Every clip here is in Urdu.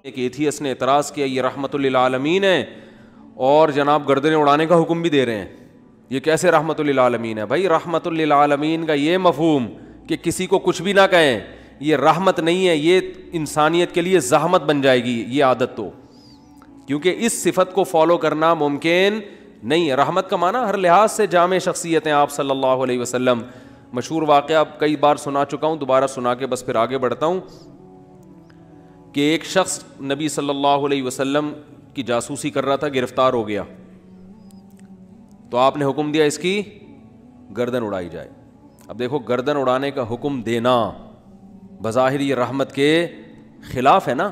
ایک ایتھیس نے اعتراض کیا یہ رحمت للعالمین ہے اور جناب گردنیں اڑانے کا حکم بھی دے رہے ہیں, یہ کیسے رحمت للعالمین ہے؟ بھائی رحمت للعالمین کا یہ مفہوم کہ کسی کو کچھ بھی نہ کہیں یہ رحمت نہیں ہے, یہ انسانیت کے لیے زحمت بن جائے گی یہ عادت, تو کیونکہ اس صفت کو فالو کرنا ممکن نہیں ہے. رحمت کا معنی ہر لحاظ سے جامع شخصیت ہیں آپ صلی اللہ علیہ وسلم. مشہور واقعہ کئی بار سنا چکا ہوں, دوبارہ سنا کے بس پھر آگے بڑھتا ہوں, کہ ایک شخص نبی صلی اللہ علیہ وسلم کی جاسوسی کر رہا تھا, گرفتار ہو گیا, تو آپ نے حکم دیا اس کی گردن اڑائی جائے. اب دیکھو گردن اڑانے کا حکم دینا بظاہر یہ رحمت کے خلاف ہے نا.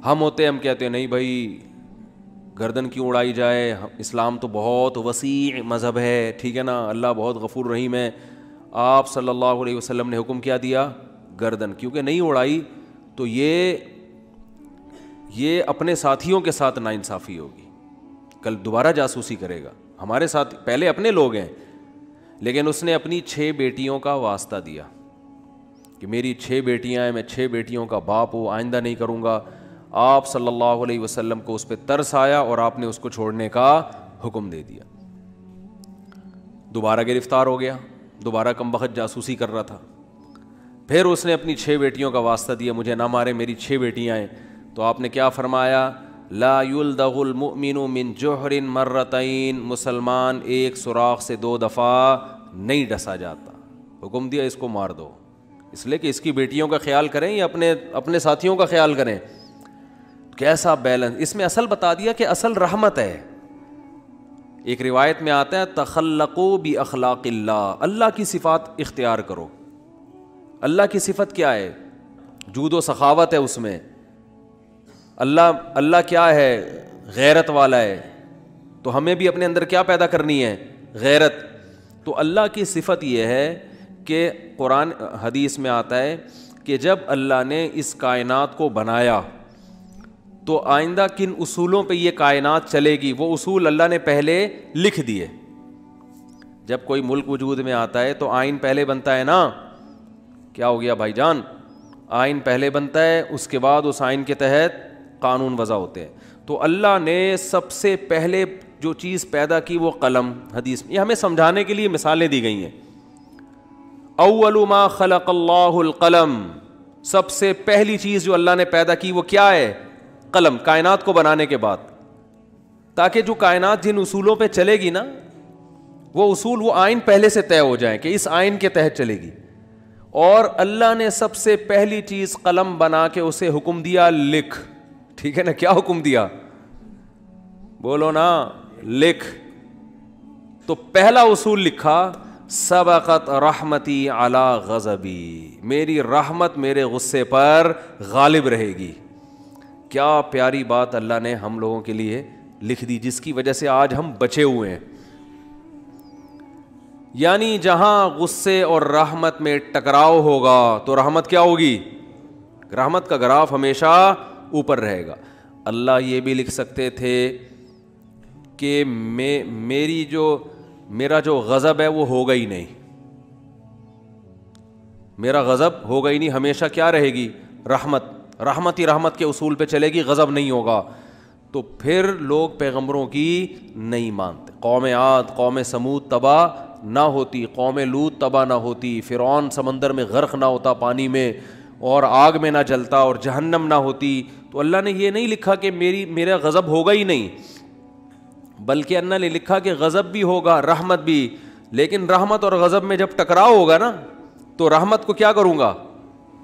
ہم ہوتے ہم کہتے ہیں نہیں بھائی گردن کیوں اڑائی جائے, اسلام تو بہت وسیع مذہب ہے, ٹھیک ہے نا, اللہ بہت غفور رحیم ہے. آپ صلی اللہ علیہ وسلم نے حکم کیا دیا گردن, کیونکہ نہیں اڑائی تو یہ اپنے ساتھیوں کے ساتھ ناانصافی ہوگی, کل دوبارہ جاسوسی کرے گا. ہمارے ساتھ پہلے اپنے لوگ ہیں, لیکن اس نے اپنی 6 بیٹیوں کا واسطہ دیا کہ میری 6 بیٹیاں ہیں, میں 6 بیٹیوں کا باپ ہوں, آئندہ نہیں کروں گا. آپ صلی اللہ علیہ وسلم کو اس پہ ترس آیا اور آپ نے اس کو چھوڑنے کا حکم دے دیا. دوبارہ گرفتار ہو گیا, دوبارہ کمبخت جاسوسی کر رہا تھا. پھر اس نے اپنی 6 بیٹیوں کا واسطہ دیا, مجھے نہ مارے میری 6 بیٹیاں ہیں. تو آپ نے کیا فرمایا, لا یلدغ المؤمن من جوہر مرتین, مسلمان ایک سوراخ سے 2 دفعہ نہیں ڈسا جاتا. حکم دیا اس کو مار دو, اس لیے کہ اس کی بیٹیوں کا خیال کریں یا اپنے ساتھیوں کا خیال کریں. کیسا بیلنس اس میں, اصل بتا دیا کہ اصل رحمت ہے. ایک روایت میں آتا ہے تخلقوا باخلاق اللہ, اللہ کی صفات اختیار کرو. اللہ کی صفت کیا ہے؟ جود و سخاوت ہے اس میں. اللہ کیا ہے؟ غیرت والا ہے. تو ہمیں بھی اپنے اندر کیا پیدا کرنی ہے؟ غیرت. تو اللہ کی صفت یہ ہے کہ قرآن حدیث میں آتا ہے کہ جب اللہ نے اس کائنات کو بنایا تو آئندہ کن اصولوں پہ یہ کائنات چلے گی, وہ اصول اللہ نے پہلے لکھ دیے. جب کوئی ملک وجود میں آتا ہے تو آئین پہلے بنتا ہے نا. کیا ہو گیا بھائی جان؟ آئین پہلے بنتا ہے, اس کے بعد اس آئین کے تحت قانون وضع ہوتے ہیں. تو اللہ نے سب سے پہلے جو چیز پیدا کی وہ قلم. حدیث میں یہ ہمیں سمجھانے کے لیے مثالیں دی گئی ہیں. اول ما خلق اللہ القلم, سب سے پہلی چیز جو اللہ نے پیدا کی وہ کیا ہے؟ قلم. کائنات کو بنانے کے بعد, تاکہ جو کائنات جن اصولوں پہ چلے گی نا وہ اصول, وہ آئین پہلے سے طے ہو جائیں کہ اس آئین کے تحت چلے گی. اور اللہ نے سب سے پہلی چیز قلم بنا کے اسے حکم دیا لکھ. ٹھیک ہے نا, کیا حکم دیا؟ بولو نا, لکھ. تو پہلا اصول لکھا, سبقت رحمتی علی غضبی, میری رحمت میرے غصے پر غالب رہے گی. کیا پیاری بات اللہ نے ہم لوگوں کے لیے لکھ دی, جس کی وجہ سے آج ہم بچے ہوئے ہیں. یعنی جہاں غصے اور رحمت میں ٹکراؤ ہوگا تو رحمت کیا ہوگی؟ رحمت کا گراف ہمیشہ اوپر رہے گا. اللہ یہ بھی لکھ سکتے تھے کہ میرا جو غضب ہے وہ ہوگا ہی نہیں, میرا غضب ہوگا ہی نہیں, ہمیشہ کیا رہے گی؟ رحمت. رحمت ہی رحمت کے اصول پہ چلے گی, غضب نہیں ہوگا. تو پھر لوگ پیغمبروں کی نہیں مانتے. قوم عاد, قوم سمود تباہ نہ ہوتی, قوم لوط تباہ نہ ہوتی, فرعون سمندر میں غرق نہ ہوتا پانی میں اور آگ میں نہ جلتا اور جہنم نہ ہوتی. تو اللہ نے یہ نہیں لکھا کہ میرا غضب ہوگا ہی نہیں, بلکہ اللہ نے لکھا کہ غضب بھی ہوگا, رحمت بھی. لیکن رحمت اور غضب میں جب ٹکراؤ ہوگا نا تو رحمت کو کیا کروں گا؟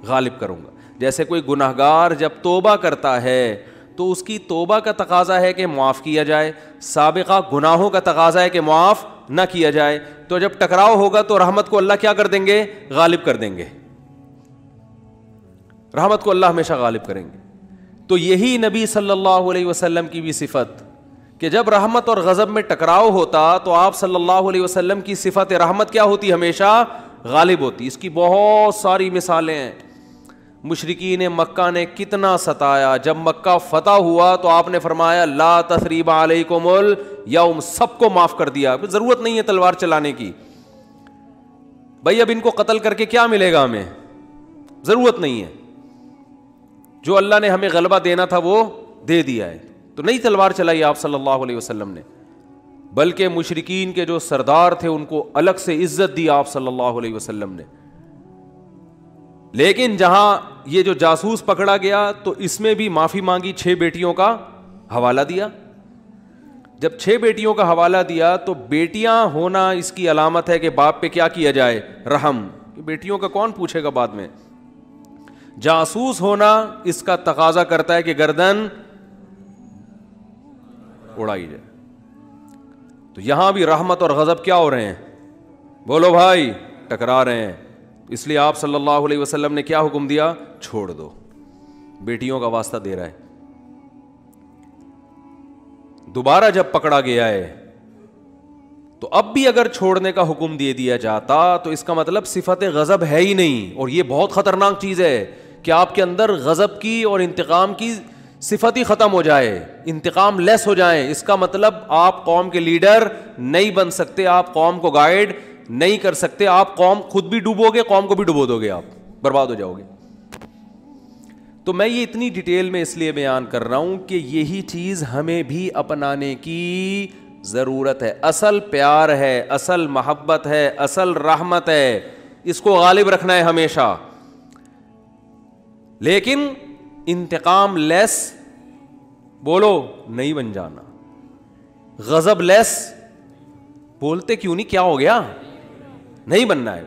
غالب کروں گا. جیسے کوئی گنہگار جب توبہ کرتا ہے تو اس کی توبہ کا تقاضا ہے کہ معاف کیا جائے, سابقہ گناہوں کا تقاضا ہے کہ معاف نہ کیا جائے. تو جب ٹکراؤ ہوگا تو رحمت کو اللہ کیا کر دیں گے؟ غالب کر دیں گے. رحمت کو اللہ ہمیشہ غالب کریں گے. تو یہی نبی صلی اللہ علیہ وسلم کی بھی صفت کہ جب رحمت اور غضب میں ٹکراؤ ہوتا تو آپ صلی اللہ علیہ وسلم کی صفت رحمت کیا ہوتی؟ ہمیشہ غالب ہوتی. اس کی بہت ساری مثالیں ہیں. مشرکین مکہ نے کتنا ستایا, جب مکہ فتح ہوا تو آپ نے فرمایا لا تثریب علیکم الیوم, سب کو معاف کر دیا, ضرورت نہیں ہے تلوار چلانے کی. بھائی اب ان کو قتل کر کے کیا ملے گا ہمیں؟ ضرورت نہیں ہے. جو اللہ نے ہمیں غلبہ دینا تھا وہ دے دیا ہے. تو نئی تلوار چلائی آپ صلی اللہ علیہ وسلم نے, بلکہ مشرکین کے جو سردار تھے ان کو الگ سے عزت دی آپ صلی اللہ علیہ وسلم نے. لیکن جہاں یہ جو جاسوس پکڑا گیا تو اس میں بھی معافی مانگی, 6 بیٹیوں کا حوالہ دیا. جب 6 بیٹیوں کا حوالہ دیا تو بیٹیاں ہونا اس کی علامت ہے کہ باپ پہ کیا کیا جائے, رحم. بیٹیوں کا کون پوچھے گا بعد میں. جاسوس ہونا اس کا تقاضا کرتا ہے کہ گردن اڑائی جائے. تو یہاں بھی رحمت اور غضب کیا ہو رہے ہیں, بولو بھائی, ٹکرا رہے ہیں. اس لیے آپ صلی اللہ علیہ وسلم نے کیا حکم دیا, چھوڑ دو. بیٹیوں کا واسطہ دے رہا ہے. دوبارہ جب پکڑا گیا ہے تو اب بھی اگر چھوڑنے کا حکم دے دیا جاتا تو اس کا مطلب صفت غضب ہے ہی نہیں. اور یہ بہت خطرناک چیز ہے کہ آپ کے اندر غضب کی اور انتقام کی صفت ہی ختم ہو جائے, انتقام لیس ہو جائیں. اس کا مطلب آپ قوم کے لیڈر نہیں بن سکتے, آپ قوم کو گائیڈ نہیں کر سکتے, آپ قوم خود بھی ڈوبو گے, قوم کو بھی ڈبو دو گے, آپ برباد ہو جاؤ گے. تو میں یہ اتنی ڈیٹیل میں اس لیے بیان کر رہا ہوں کہ یہی چیز ہمیں بھی اپنانے کی ضرورت ہے. اصل پیار ہے, اصل محبت ہے, اصل رحمت ہے, اس کو غالب رکھنا ہے ہمیشہ. لیکن انتقام لیس بولو نہیں بن جانا, غضب لیس بولتے کیوں نہیں, کیا ہو گیا, نہیں بننا ہے.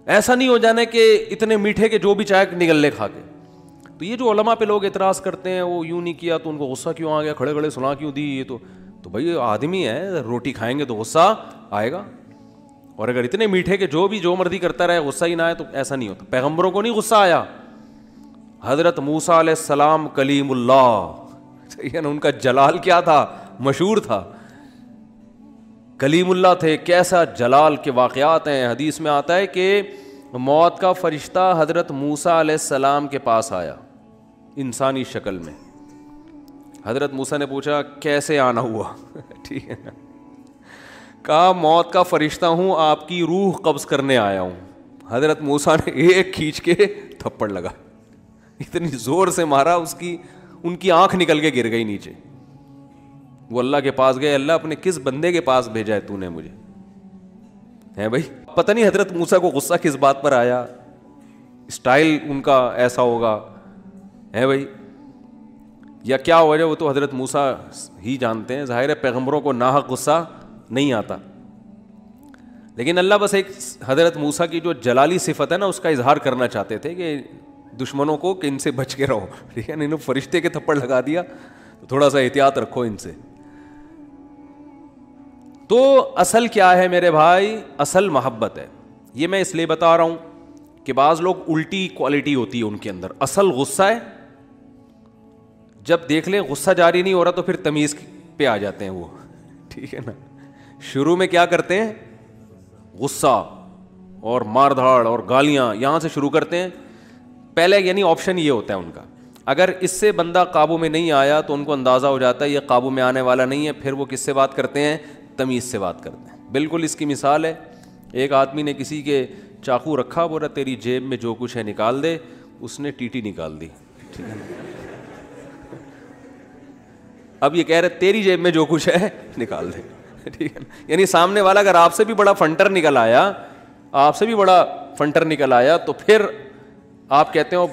ایسا نہیں ہو جانا کہ اتنے میٹھے کے جو بھی چائے نگل لے کھا کے. تو یہ جو علماء پہ لوگ اعتراض کرتے ہیں وہ یوں نہیں کیا تو ان کو غصہ کیوں آ گیا, کھڑے کھڑے سنا کیوں دی, یہ تو بھائی آدمی ہے, روٹی کھائیں گے تو غصہ آئے گا. اور اگر اتنے میٹھے کہ جو مرضی کرتا رہے غصہ ہی نہ آئے تو ایسا نہیں ہوتا. پیغمبروں کو نہیں غصہ آیا. حضرت موسیٰ علیہ السلام کلیم اللہ, صحیح ہے نا, ان کا جلال کیا تھا, مشہور تھا, کلیم اللہ تھے. کیسا جلال کے واقعات ہیں. حدیث میں آتا ہے کہ موت کا فرشتہ حضرت موسیٰ علیہ السلام کے پاس آیا انسانی شکل میں. حضرت موسیٰ نے پوچھا کیسے آنا ہوا, ٹھیک ہے نا, کہا موت کا فرشتہ ہوں, آپ کی روح قبض کرنے آیا ہوں. حضرت موسیٰ نے ایک کھینچ کے تھپڑ لگا, اتنی زور سے مارا ان کی آنکھ نکل کے گر گئی نیچے. وہ اللہ کے پاس گئے, اللہ اپنے کس بندے کے پاس بھیجا ہے تو نے مجھے, ہے بھائی. پتہ نہیں حضرت موسیٰ کو غصہ کس بات پر آیا, اسٹائل ان کا ایسا ہوگا, ہے بھائی, یا کیا وجہ, وہ تو حضرت موسیٰ ہی جانتے ہیں. ظاہر ہے پیغمبروں کو ناحق غصہ نہیں آتا, لیکن اللہ بس ایک حضرت موسیٰ کی جو جلالی صفت ہے نا اس کا اظہار کرنا چاہتے تھے کہ دشمنوں کو کہ ان سے بچ کے رہو, ٹھیک ہے نا. انہوں فرشتے کے تھپڑ لگا دیا تو تھوڑا سا احتیاط رکھو ان سے. تو اصل کیا ہے میرے بھائی, اصل محبت ہے. یہ میں اس لیے بتا رہا ہوں کہ بعض لوگ الٹی کوالٹی ہوتی ہے ان کے اندر. اصل غصہ ہے, جب دیکھ لیں غصہ جاری نہیں ہو رہا تو پھر تمیز پہ آ جاتے ہیں وہ, ٹھیک ہے نا. شروع میں کیا کرتے ہیں, غصہ اور مار دھاڑ اور گالیاں یہاں سے شروع کرتے ہیں پہلے, یعنی آپشن یہ ہوتا ہے ان کا. اگر اس سے بندہ قابو میں نہیں آیا تو ان کو اندازہ ہو جاتا ہے یہ قابو میں آنے والا نہیں ہے, پھر وہ کس سے بات کرتے ہیں, تمیز سے بات کرتے ہیں. بالکل اس کی مثال ہے, ایک آدمی نے کسی کے چاقو رکھا, بولا تیری جیب میں جو کچھ ہے نکال دے, اس نے ٹیٹی نکال دی, ٹھیک ہے. اب یہ کہہ رہے تیری جیب میں جو کچھ ہے نکال دے, ٹھیک ہے. یعنی سامنے والا اگر آپ سے بھی بڑا فنٹر نکل آیا, آپ سے بھی بڑا فنٹر نکل آیا تو پھر آپ کہتے ہو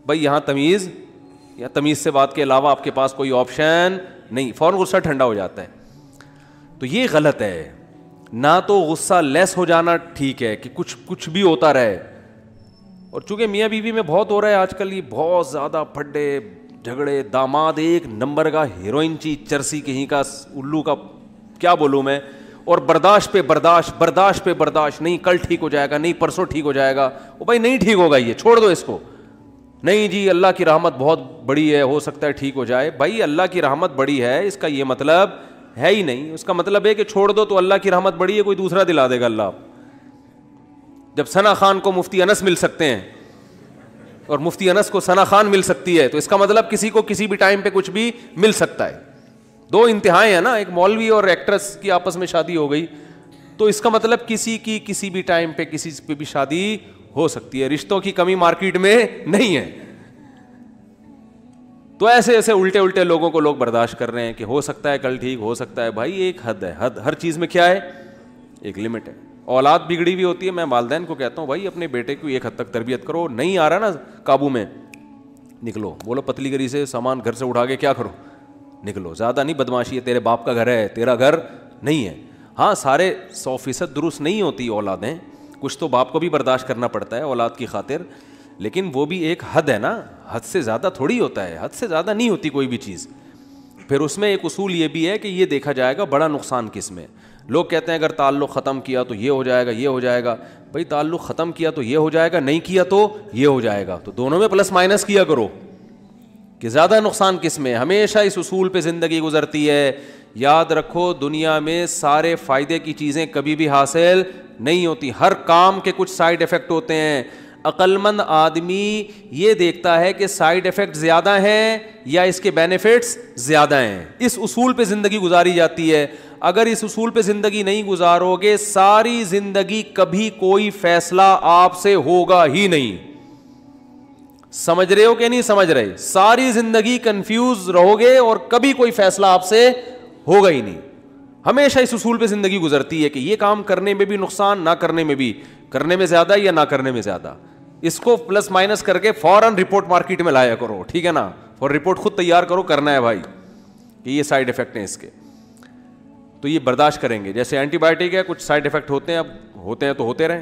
بھائی یہاں تمیز, یا تمیز سے بات کے علاوہ آپ کے پاس کوئی آپشن نہیں, فوراً غصہ ٹھنڈا ہو جاتا ہے. تو یہ غلط ہے. نہ تو غصہ لیس ہو جانا ٹھیک ہے کہ کچھ بھی ہوتا رہے. اور چونکہ میاں بیوی میں بہت ہو رہا ہے آج کل, یہ بہت زیادہ پھڈے جھگڑے, داماد ایک نمبر کا ہیروئن چی چرسی کہیں کا الو کا, کیا بولوں میں, اور برداشت پہ برداشت, نہیں کل ٹھیک ہو جائے گا, نہیں پرسوں ٹھیک ہو جائے گا. وہ بھائی نہیں ٹھیک ہوگا, یہ چھوڑ دو اس کو. نہیں جی اللہ کی رحمت بہت بڑی ہے, ہو سکتا ہے ٹھیک ہو جائے. بھائی اللہ کی رحمت بڑی ہے اس کا یہ مطلب ہے ہی نہیں. اس کا مطلب ہے کہ چھوڑ دو تو اللہ کی رحمت بڑی ہے, کوئی دوسرا دلا دے گا اللہ. جب ثنا خان کو مفتی انس مل سکتے ہیں اور مفتی انس کو ثنا خان مل سکتی ہے تو اس کا مطلب کسی کو کسی بھی ٹائم پہ کچھ بھی مل سکتا ہے. دو انتہائیں ہیں نا, ایک مولوی اور ایکٹریس کی آپس میں شادی ہو گئی تو اس کا مطلب کسی کی کسی بھی ٹائم پہ کسی پہ بھی شادی ہو سکتی ہے. رشتوں کی کمی مارکیٹ میں نہیں ہے, تو ایسے ایسے الٹے الٹے لوگوں کو لوگ برداشت کر رہے ہیں کہ ہو سکتا ہے کل ٹھیک ہو سکتا ہے. بھائی ایک حد ہے, حد ہر چیز میں کیا ہے, ایک لمٹ ہے. اولاد بگڑی ہوئی ہوتی ہے, میں والدین کو کہتا ہوں بھائی اپنے بیٹے کی ایک حد تک تربیت کرو, نہیں آ رہا نا قابو میں, نکلو. بولو پتلی گری سے سامان گھر سے اٹھا کے کیا کرو, نکلو. زیادہ نہیں بدماشی ہے, تیرے باپ کا گھر ہے, تیرا گھر نہیں ہے. ہاں سارے 100% درست نہیں ہوتی اولادیں, کچھ تو باپ کو بھی برداشت کرنا پڑتا ہے اولاد کی خاطر, لیکن وہ بھی ایک حد ہے نا, حد سے زیادہ تھوڑی ہوتا ہے, حد سے زیادہ نہیں ہوتی کوئی بھی چیز. پھر اس میں ایک اصول یہ بھی ہے کہ یہ دیکھا جائے گا بڑا نقصان کس میں. لوگ کہتے ہیں اگر تعلق ختم کیا تو یہ ہو جائے گا, یہ ہو جائے گا. بھائی تعلق ختم کیا تو یہ ہو جائے گا, نہیں کیا تو یہ ہو جائے گا, تو دونوں میں پلس مائنس کیا کرو کہ زیادہ نقصان کس میں. ہمیشہ اس اصول پہ زندگی گزرتی ہے. یاد رکھو دنیا میں سارے فائدے کی چیزیں کبھی بھی حاصل نہیں ہوتی, ہر کام کے کچھ سائیڈ افیکٹ ہوتے ہیں. عقل مند آدمی یہ دیکھتا ہے کہ سائیڈ افیکٹ زیادہ ہیں یا اس کے بینیفٹس زیادہ ہیں. اس اصول پہ زندگی گزاری جاتی ہے. اگر اس اصول پہ زندگی نہیں گزارو گے ساری زندگی کبھی کوئی فیصلہ آپ سے ہوگا ہی نہیں. سمجھ رہے ہو کہ نہیں سمجھ رہے؟ ساری زندگی کنفیوز رہو گے اور کبھی کوئی فیصلہ آپ سے ہوگا ہی نہیں. ہمیشہ اس اصول پہ زندگی گزرتی ہے کہ یہ کام کرنے میں بھی نقصان, نہ کرنے میں بھی, کرنے میں زیادہ یا نہ کرنے میں زیادہ. اس کو پلس مائنس کر کے فوراً رپورٹ مارکیٹ میں لایا کرو, ٹھیک ہے نا, اور رپورٹ خود تیار کرو, کرنا ہے بھائی کہ یہ سائیڈ افیکٹ ہیں اس کے, تو یہ برداشت کریں گے. جیسے اینٹی بایوٹک ہے, کچھ سائیڈ افیکٹ ہوتے ہیں, اب ہوتے ہیں تو ہوتے رہیں.